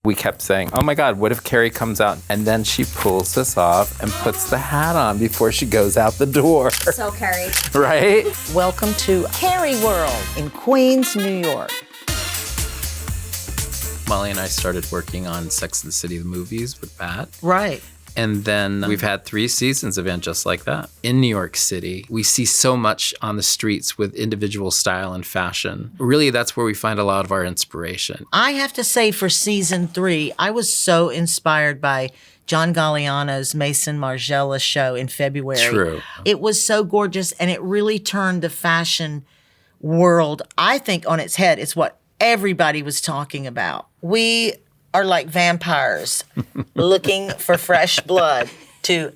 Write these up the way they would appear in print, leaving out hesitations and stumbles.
We kept saying, oh my God, what if Carrie comes out? And then she pulls this off and puts the hat on before she goes out the door. So Carrie. Right? Welcome to Carrie World in Queens, New York. Molly and I started working on Sex and the City, the movies with Pat. Right. And then we've had 3 seasons of And Just Like That. In New York City, we see so much on the streets with individual style and fashion. Really, that's where we find a lot of our inspiration. I have to say for season 3, I was so inspired by John Galliano's Mason Margiela show in February. True. It was so gorgeous, and it really turned the fashion world, I think, on its head. It's what everybody was talking about. We are like vampires looking for fresh blood to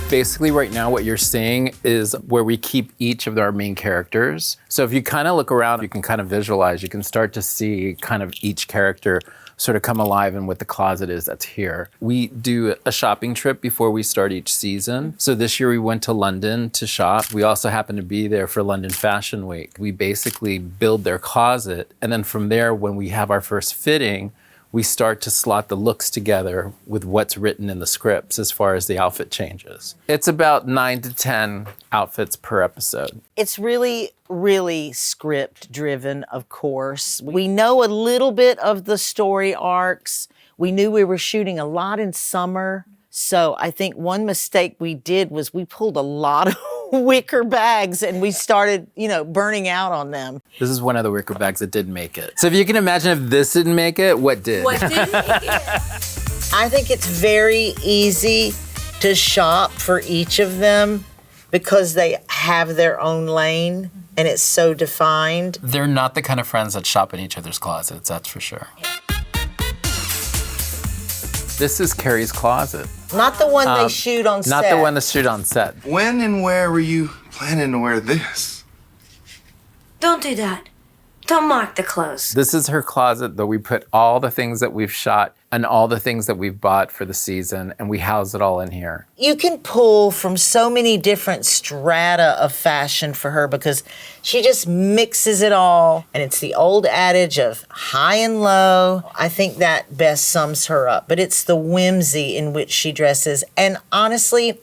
Basically, right now, what you're seeing is where we keep each of our main characters. So if you kind of look around, you can kind of visualize, you can start to see kind of each character sort of come alive and what the closet is that's here. We do a shopping trip before we start each season. So this year we went to London to shop. We also happened to be there for London Fashion Week. We basically build their closet, and then from there, when we have our first fitting, we start to slot the looks together with what's written in the scripts as far as the outfit changes. It's about 9 to 10 outfits per episode. It's really, really script driven, of course. We know a little bit of the story arcs. We knew we were shooting a lot in summer. So I think one mistake we did was we pulled a lot of wicker bags and we started, burning out on them. This is one of the wicker bags that didn't make it. So if you can imagine if this didn't make it, what did? What didn't make it? I think it's very easy to shop for each of them because they have their own lane and it's so defined. They're not the kind of friends that shop in each other's closets, that's for sure. This is Carrie's closet. Not the one they shoot on set. Not the one they shoot on set. When and where were you planning to wear this? Don't do that. Don't mark the clothes. This is her closet that we put all the things that we've shot and all the things that we've bought for the season, and we house it all in here. You can pull from so many different strata of fashion for her because she just mixes it all. And it's the old adage of high and low. I think that best sums her up. But it's the whimsy in which she dresses. And honestly,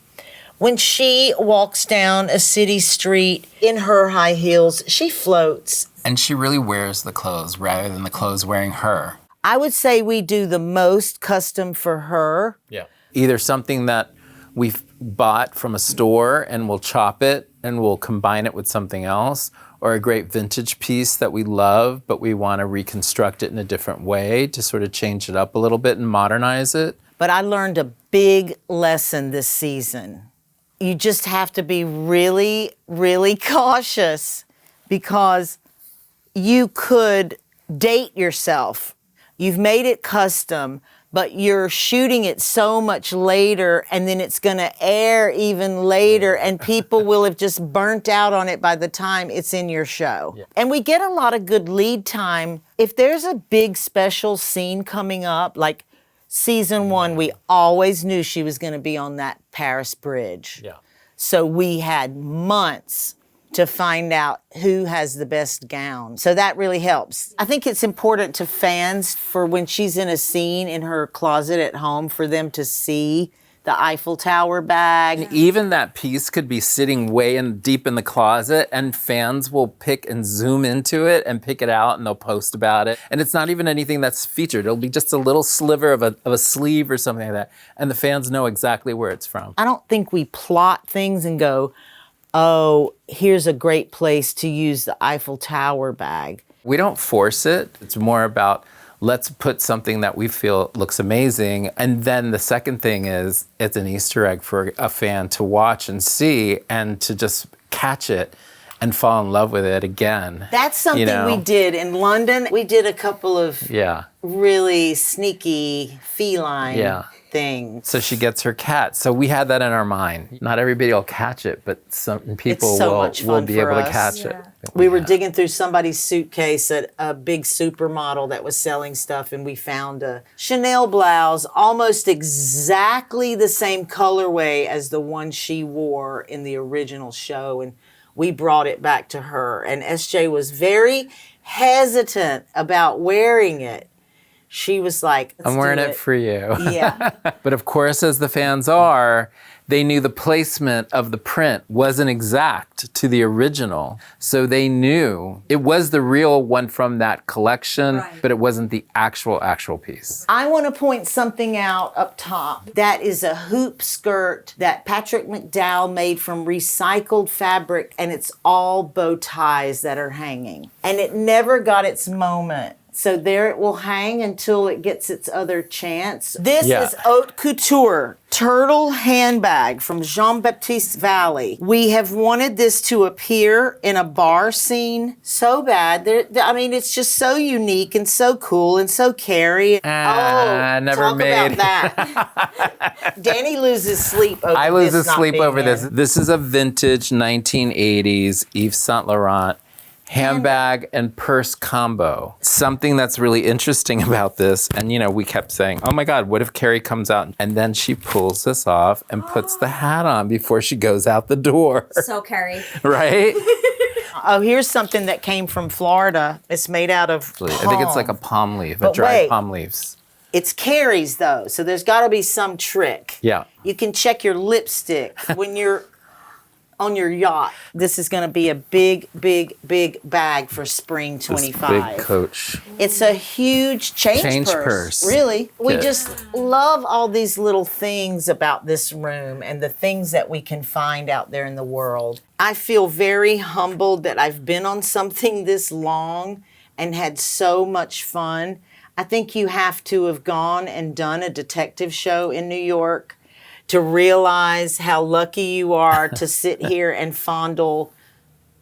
when she walks down a city street in her high heels, she floats. And she really wears the clothes rather than the clothes wearing her. I would say we do the most custom for her. Yeah. Either something that we've bought from a store and we'll chop it and we'll combine it with something else, or a great vintage piece that we love, but we want to reconstruct it in a different way to sort of change it up a little bit and modernize it. But I learned a big lesson this season. You just have to be really, really cautious because you could date yourself. You've made it custom, but you're shooting it so much later, and then it's going to air even later, and people will have just burnt out on it by the time it's in your show. Yeah. And we get a lot of good lead time. If there's a big special scene coming up, like season 1, we always knew she was going to be on that Paris bridge. Yeah. So we had months to find out who has the best gown. So that really helps. I think it's important to fans for when she's in a scene in her closet at home for them to see the Eiffel Tower bag. And even that piece could be sitting way in deep in the closet and fans will pick and zoom into it and pick it out and they'll post about it. And it's not even anything that's featured. It'll be just a little sliver of a sleeve or something like that. And the fans know exactly where it's from. I don't think we plot things and go, oh, here's a great place to use the Eiffel Tower bag. We don't force it. It's more about let's put something that we feel looks amazing. And then the second thing is it's an Easter egg for a fan to watch and see and to just catch it and fall in love with it again. That's something we did in London. We did a couple of really sneaky feline things. So she gets her cat. So we had that in our mind. Not everybody will catch it, but some people will be able to catch it. We were digging through somebody's suitcase at a big supermodel that was selling stuff, and we found a Chanel blouse, almost exactly the same colorway as the one she wore in the original show. And we brought it back to her. And SJ was very, hesitant about wearing it. She was like, I'm wearing it for you. Yeah. But of course, as the fans are, they knew the placement of the print wasn't exact to the original. So they knew it was the real one from that collection, but it wasn't the actual piece. I want to point something out up top. That is a hoop skirt that Patrick McDowell made from recycled fabric, and it's all bow ties that are hanging. And it never got its moment. So there it will hang until it gets its other chance. This is haute couture, turtle handbag from Jean-Baptiste Valli. We have wanted this to appear in a bar scene so bad. I mean, it's just so unique and so cool and so Carrie. Never talk made. about that. Danny loses sleep over this. I lose not sleep being over there. this. This is a vintage 1980s Yves Saint Laurent handbag and purse combo. Something that's really interesting about this, and we kept saying, oh my God, what if Carrie comes out? And then she pulls this off and puts the hat on before she goes out the door. So Carrie. Right? Oh, here's something that came from Florida. It's made out of palm. I think it's like a palm leaf, But dried wait. palm leaves. It's Carrie's though, so there's got to be some trick. Yeah. You can check your lipstick when you're on your yacht. This is going to be a big, big, big bag for spring 25. This big coach. It's a huge change purse. Really. We just love all these little things about this room and the things that we can find out there in the world. I feel very humbled that I've been on something this long and had so much fun. I think you have to have gone and done a detective show in New York to realize how lucky you are to sit here and fondle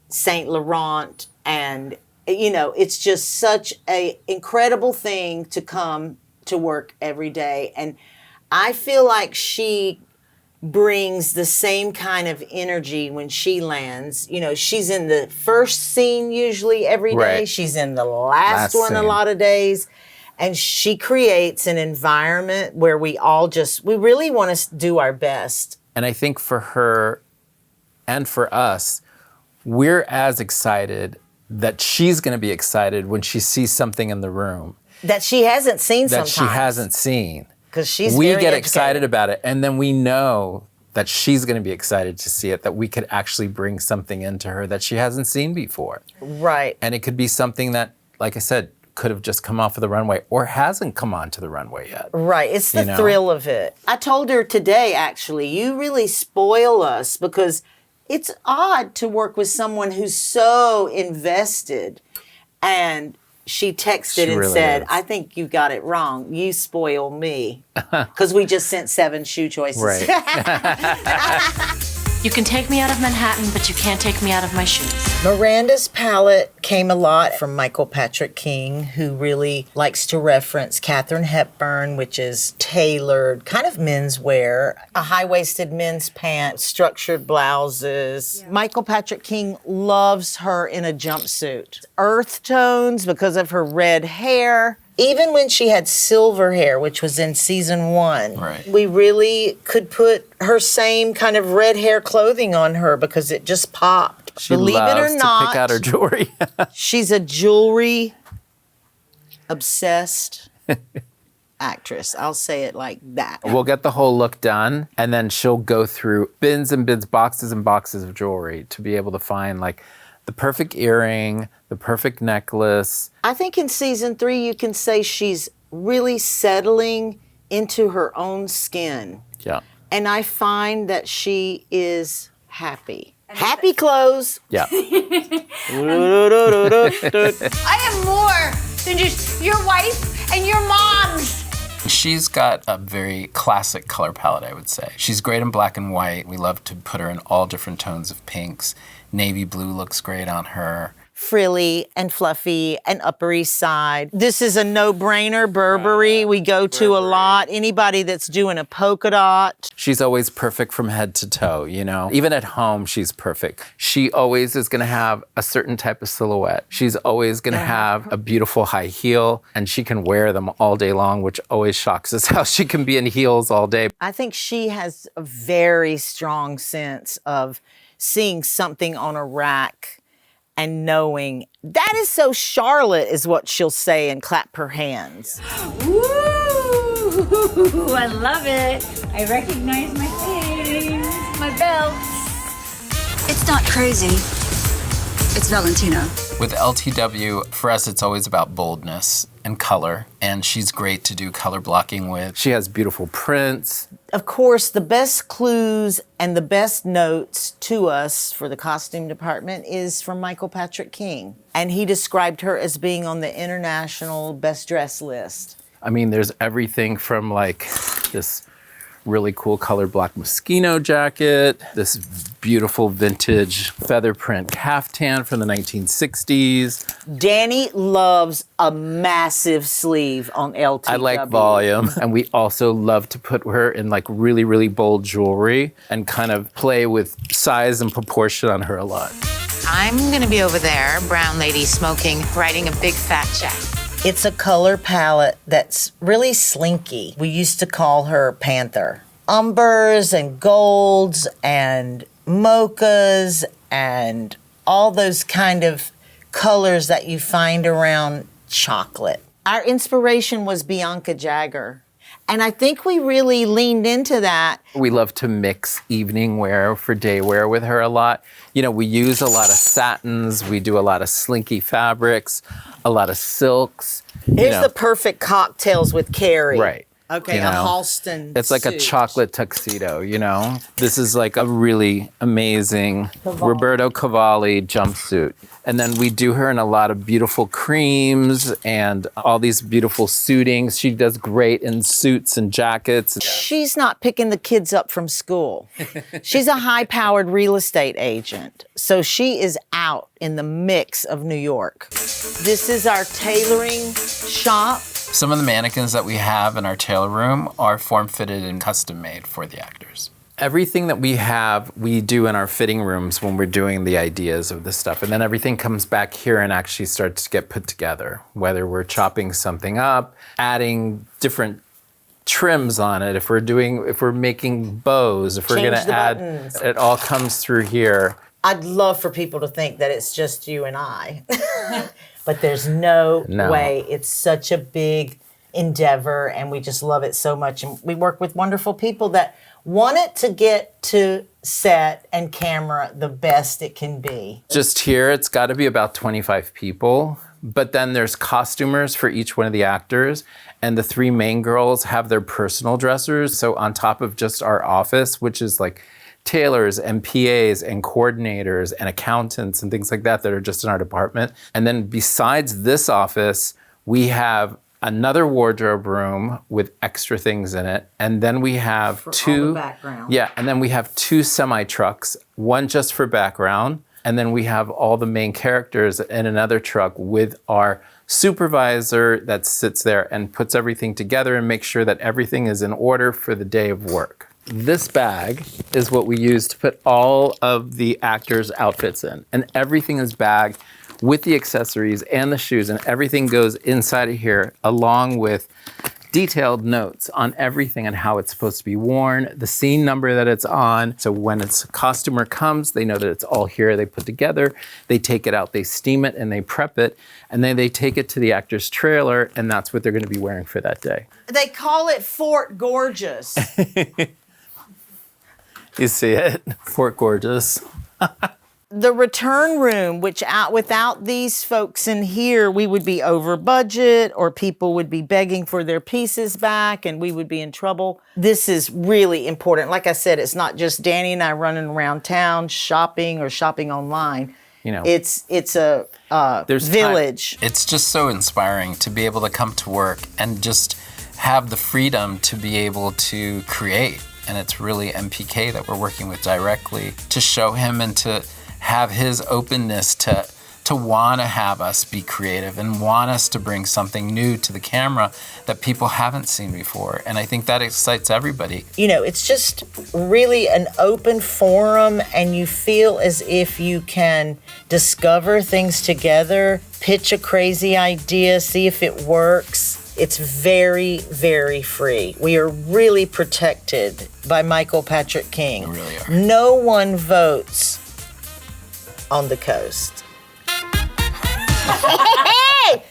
Saint Laurent. And, it's just such an incredible thing to come to work every day. And I feel like she brings the same kind of energy when she lands. She's in the first scene usually every day. Right. She's in the last one a lot of days. And she creates an environment where we really want to do our best. And I think for her and for us, we're as excited that she's going to be excited when she sees something in the room That she hasn't seen that sometimes. she hasn't seen. Because she's We very get educated. excited about it, and then we know that she's going to be excited to see it, that we could actually bring something into her that she hasn't seen before. Right. And it could be something that, like I said, could have just come off of the runway or hasn't come onto the runway yet. Right. It's the thrill of it. I told her today, actually, you really spoil us because it's odd to work with someone who's so invested. And she texted and really said, is. I think you got it wrong. You spoil me. Because we just sent 7 shoe choices. Right. You can take me out of Manhattan, but you can't take me out of my shoes. Miranda's palette came a lot from Michael Patrick King, who really likes to reference Katharine Hepburn, which is tailored, kind of menswear, a high-waisted men's pant, structured blouses. Yeah. Michael Patrick King loves her in a jumpsuit. Earth tones because of her red hair. Even when she had silver hair, which was in season 1, Right. we really could put her same kind of red hair clothing on her because it just popped. She Believe loves it or not, to pick out her jewelry. she's a jewelry obsessed actress. I'll say it like that. We'll get the whole look done, and then she'll go through bins and bins, boxes and boxes of jewelry to be able to find like the perfect earring, the perfect necklace. I think in season 3, you can say she's really settling into her own skin. Yeah. And I find that she is happy. Happy clothes. Yeah. I am more than just your wife and your mom's. She's got a very classic color palette, I would say. She's great in black and white. We love to put her in all different tones of pinks. Navy blue looks great on her. Frilly and fluffy and Upper East Side. This is a no-brainer. Burberry, we go to a lot. Anybody that's doing a polka dot. She's always perfect from head to toe, Even at home, she's perfect. She always is going to have a certain type of silhouette. She's always going to have a beautiful high heel, and she can wear them all day long, which always shocks us how she can be in heels all day. I think she has a very strong sense of seeing something on a rack and knowing that is so Charlotte is what she'll say and clap her hands. Ooh, I love it. I recognize my things, my belts. It's not crazy. It's Valentina. With LTW, for us, it's always about boldness and color, and she's great to do color blocking with. She has beautiful prints. Of course, the best clues and the best notes to us for the costume department is from Michael Patrick King. And he described her as being on the international best dress list. I mean, there's everything from like this really cool color block Moschino jacket, this beautiful vintage feather print caftan from the 1960s. Danny loves a massive sleeve on LTW. I like volume. And we also love to put her in like really, really bold jewelry and kind of play with size and proportion on her a lot. I'm gonna be over there, brown lady smoking, writing a big fat check. It's a color palette that's really slinky. We used to call her Panther. Umbers and golds and mochas and all those kind of colors that you find around chocolate. Our inspiration was Bianca Jagger. And I think we really leaned into that. We love to mix evening wear for day wear with her a lot. You know, we use a lot of satins, we do a lot of slinky fabrics, a lot of silks. Here's the perfect cocktails with Carrie. Right. Okay, You a know, Halston It's like a suit. chocolate tuxedo, you know? This is like a really amazing Roberto Cavalli jumpsuit. And then we do her in a lot of beautiful creams and all these beautiful suitings. She does great in suits and jackets. She's not picking the kids up from school. She's a high-powered real estate agent. So she is out in the mix of New York. This is our tailoring shop. Some of the mannequins that we have in our tailor room are form-fitted and custom-made for the actors. Everything that we have, we do in our fitting rooms when we're doing the ideas of the stuff. And then everything comes back here and actually starts to get put together. Whether we're chopping something up, adding different trims on it, if we're making bows, if we're Change gonna the add, buttons. it all comes through here. I'd love for people to think that it's just you and I. But there's no way. It's such a big endeavor, and we just love it so much. And we work with wonderful people that want it to get to set and camera the best it can be. Just here, it's got to be about 25 people. But then there's costumers for each one of the actors. And the three main girls have their personal dressers. So on top of just our office, which is like tailors and PAs and coordinators and accountants and things like that are just in our department. And then besides this office, we have another wardrobe room with extra things in it. And then we have all the background. Yeah, and then we have two semi-trucks, one just for background. And then we have all the main characters in another truck with our supervisor that sits there and puts everything together and makes sure that everything is in order for the day of work. This bag is what we use to put all of the actors' outfits in. And everything is bagged with the accessories and the shoes, and everything goes inside of here along with detailed notes on everything and how it's supposed to be worn, the scene number that it's on. So when a costumer comes, they know that it's all here. They put together, they take it out, they steam it, and they prep it, and then they take it to the actor's trailer, and that's what they're going to be wearing for that day. They call it Fort Gorgeous. You see it? Fort Gorgeous. The return room, which without these folks in here, we would be over budget or people would be begging for their pieces back and we would be in trouble. This is really important. Like I said, it's not just Danny and I running around town shopping or shopping online. You know, it's a village. It's just so inspiring to be able to come to work and just have the freedom to be able to create. And it's really MPK that we're working with directly to show him and to have his openness to want to have us be creative and want us to bring something new to the camera that people haven't seen before. And I think that excites everybody. You know, it's just really an open forum and you feel as if you can discover things together, pitch a crazy idea, see if it works. It's very, very free. We are really protected by Michael Patrick King. We really are. No one votes on the coast.